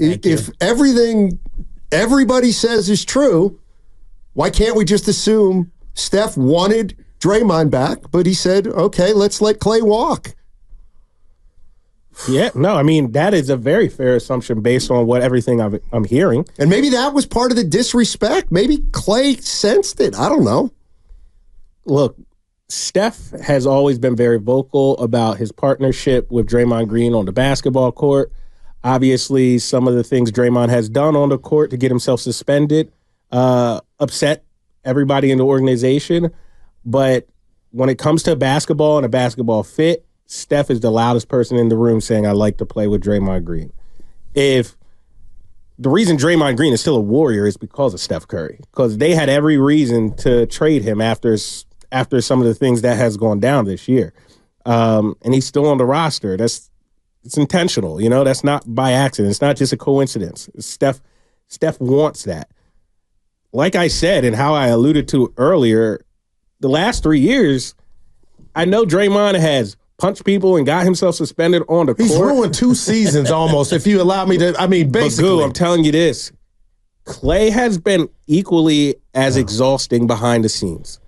if everything everybody says is true, why can't we just assume Steph wanted Draymond back, but he said, okay, let's let Klay walk? Yeah, no, I mean, that is a very fair assumption based on what everything I'm hearing. And maybe that was part of the disrespect. Maybe Klay sensed it. I don't know. Look, Steph has always been very vocal about his partnership with Draymond Green on the basketball court. Obviously, some of the things Draymond has done on the court to get himself suspended upset everybody in the organization. But when it comes to basketball and a basketball fit, Steph is the loudest person in the room saying, I like to play with Draymond Green. If the reason Draymond Green is still a Warrior is because of Steph Curry, because they had every reason to trade him after some of the things that has gone down this year. And he's still on the roster. It's intentional, that's not by accident. It's not just a coincidence. Steph wants that. Like I said, and how I alluded to earlier, the last 3 years, I know Draymond has punched people and got himself suspended on the court. He's ruined 2 seasons almost, if you allow me to, basically. But Goo, I'm telling you this, Klay has been equally as exhausting behind the scenes.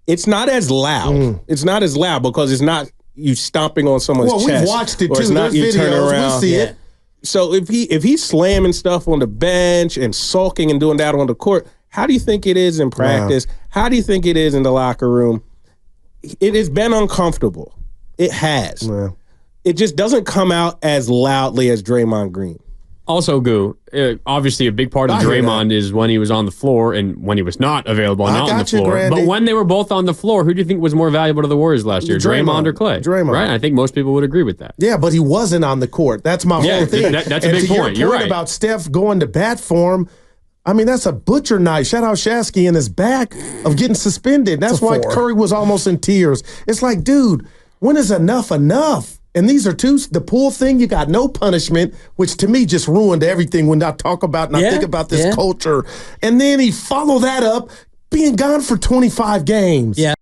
It's not as loud. It's not as loud because it's not you stomping on someone's chest. Well, we've watched it too. It's not There's you videos. turning around. We see it. So if he's slamming stuff on the bench and sulking and doing that on the court, how do you think it is in practice? Wow. How do you think it is in the locker room? It has been uncomfortable. It has. Wow. It just doesn't come out as loudly as Draymond Green. Also, Goo, obviously a big part of Draymond is when he was on the floor and when he was not available and not on the floor. Grandy. But when they were both on the floor, who do you think was more valuable to the Warriors last year, Draymond or Klay? Draymond. Right? I think most people would agree with that. Yeah, but he wasn't on the court. That's my whole thing. That's a big point. You're right about Steph going to bat for him. That's a butcher knife. Shout out Shasky in his back of getting suspended. That's why Curry was almost in tears. It's like, dude, when is enough enough? And these are the pool thing, you got no punishment, which to me just ruined everything when I talk about and I think about this culture. And then he followed that up being gone for 25 games. Yeah.